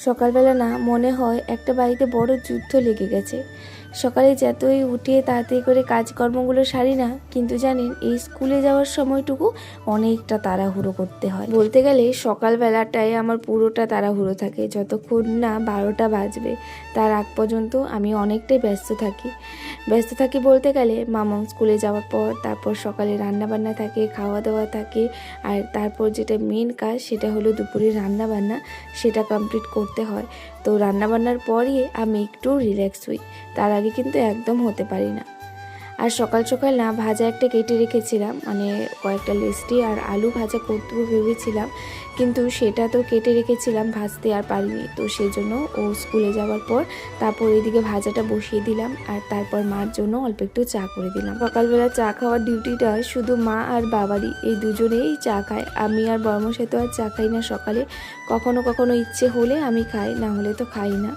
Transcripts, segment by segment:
সকালবেলা না মনে হয় একটা বাড়িতে বড় যুদ্ধ লেগে গেছে। সকালে যতই উঠে তাড়াতাড়ি করে কাজকর্মগুলো সারি না, কিন্তু জানেন এই স্কুলে যাওয়ার সময়টুকু অনেকটা তাড়াহুড়ো করতে হয়। বলতে গেলে সকালবেলাটায় আমার পুরোটা তাড়াহুড়ো থাকে, যতক্ষণ না 12টা বাজবে তার আগ পর্যন্ত আমি অনেকটাই ব্যস্ত থাকি বলতে গেলে মামাম স্কুলে যাওয়ার পর, তারপর সকালে রান্নাবান্না থাকে, খাওয়া দাওয়া থাকে, আর তারপর যেটা মেন কাজ সেটা হলো দুপুরে রান্নাবান্না, সেটা কমপ্লিট করতে হয়। তো রান্নাবান্নার পরই আমি একটু রিল্যাক্স হই, তার আগে কিন্তু একদম হতে পারি না। আর সকাল সকাল না ভাজা একটা কেটে রেখেছিলাম, মানে কয়েকটা লেস্টি আর আলু ভাজা করতে ভেবেছিলাম, কিন্তু সেটা তো কেটে রেখেছিলাম, ভাজতে আর পারিনি। তো সেই জন্য ও স্কুলে যাওয়ার পর তারপর এদিকে ভাজাটা বসিয়ে দিলাম, আর তারপর মার জন্য অল্প একটু চা করে দিলাম। সকালবেলা চা খাওয়ার ডিউটিটা শুধু মা আর বাবারই, এই দুজনেই চা খায়। আমি আর বর্মশাই তো আর চা খাই না সকালে, কখনো কখনো ইচ্ছে হলে আমি খাই, না হলে তো খাই না।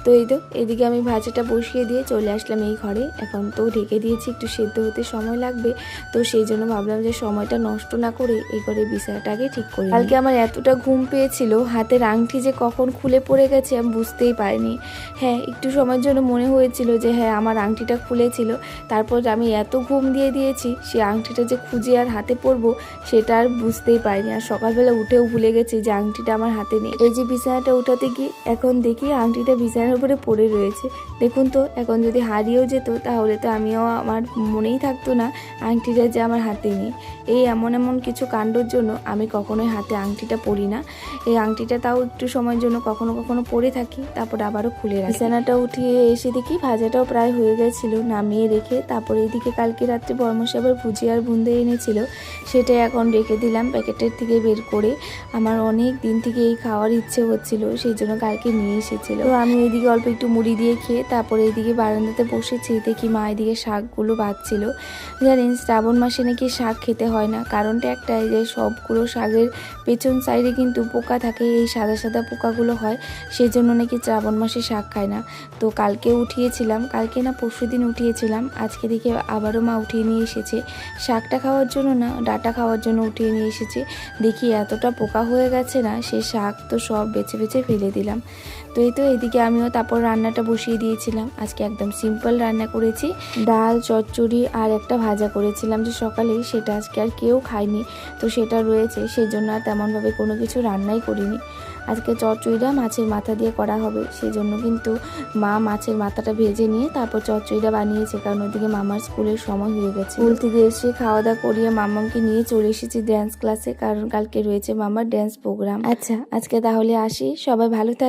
তো এই তো এদিকে আমি ভাজাটা বসিয়ে দিয়ে চলে আসলাম এই ঘরে। এখন তো ঢেকে দিয়েছি, একটু সেদ্ধ হতে সময় লাগবে, তো সেই জন্য ভাবলাম যে সময়টা নষ্ট না করে এই ঘরে বিছানাটা আগে ঠিক করি। কালকে আমার এতটা ঘুম পেয়েছিল, হাতের আংটি যে কখন খুলে পড়ে গেছে আমি বুঝতেই পারিনি। হ্যাঁ, একটু সময়ের জন্য মনে হয়েছিল যে হ্যাঁ আমার আংটিটা খুলেছিল, তারপর আমি এত ঘুম দিয়ে দিয়েছি সেই আংটিটা যে খুঁজে আর হাতে পরবো সেটা আর বুঝতেই পারিনি। আর সকালবেলা উঠেও ভুলে গেছি যে আংটিটা আমার হাতে নেই। এই যে বিছানাটা উঠাতে গিয়ে এখন দেখি আংটিটা বিছানার উপরে পড়ে রয়েছে। দেখুন তো, এখন যদি হারিয়েও যেত তাহলে তো আমার মনেই থাকতো না আংটিটা যে আমার হাতে নেই। এই এমন কিছু কাণ্ডর জন্য আমি কখনোই হাতে আংটিটা পরি না। এই আংটিটা তাও একটু সময়ের জন্য কখনো কখনো পরে থাকি, তারপর আবারও খুলে রাখি। বিছানাটা উঠিয়ে এসে দেখি ভাজাটাও প্রায় হয়ে গেছিলো, নামিয়ে রেখে তারপরে এইদিকে কালকে রাত্রে বর্মশাই আবার ভুজিয়া আর বুন্দে এনেছিল, সেটাই এখন রেখে দিলাম প্যাকেটের থেকে বের করে। আমার অনেক দিন থেকে এই খাওয়ার ইচ্ছে হচ্ছিল, সেই জন্য কালকে নিয়ে এসেছিল। তো আমি এইদিকে অল্প একটু মুড়ি দিয়ে খেয়ে তারপরে এইদিকে বারান্দাতে বসেছি, দেখি মা এদিকে শাকগুলো বাঁচছিল। জানেন শ্রাবণ মাসে নাকি শাক খেতে হয় না, কারণটা একটাই যে সবগুলো শাকের পেছন সাইডে কিন্তু পোকা থাকে, এই সাদা সাদা পোকাগুলো হয়, সেই জন্য নাকি শ্রাবণ মাসে শাক খায় না। তো কালকে উঠিয়েছিলাম, কালকে না পরশুদিন উঠিয়েছিলাম, আজকে দেখে আবারও মা উঠিয়ে নিয়ে এসেছে শাকটা খাওয়ার জন্য, না ডাঁটা খাওয়ার জন্য উঠিয়ে নিয়ে এসেছে। দেখি এতটা পোকা হয়ে গেছে না, সেই শাক তো সব বেছে বেছে ফেলে দিলাম। তো এই তো এদিকে আমিও তারপর রান্নাটা বসিয়ে দিয়েছিলাম। আজকে একদম সিম্পল রান্না করেছি, ডাল, চচ্চড়ি আর একটা ভাজা করেছিলাম যে সকালেই, সেটা আজকে আর কেউ খায়নি, তো সেটা রয়েছে, সেই জন্য আর তেমনভাবে কোনো কিছু রান্নাই করিনি। আজকে চচ্চড়িটা মাছের মাথা দিয়ে করা হবে, সেই জন্য কিন্তু মা মাছের মাথাটা ভেজে নিয়ে তারপর চচ্চড়িটা বানিয়েছে, কারণ ওদিকে মামার স্কুলের সময় হয়ে গেছে। স্কুল থেকে এসে খাওয়া দাওয়া করিয়ে মামাকে নিয়ে চলে এসেছি ড্যান্স ক্লাসে, কারণ কালকে রয়েছে মামার ড্যান্স প্রোগ্রাম। আচ্ছা, আজকে তাহলে আসি, সবাই ভালো থাক।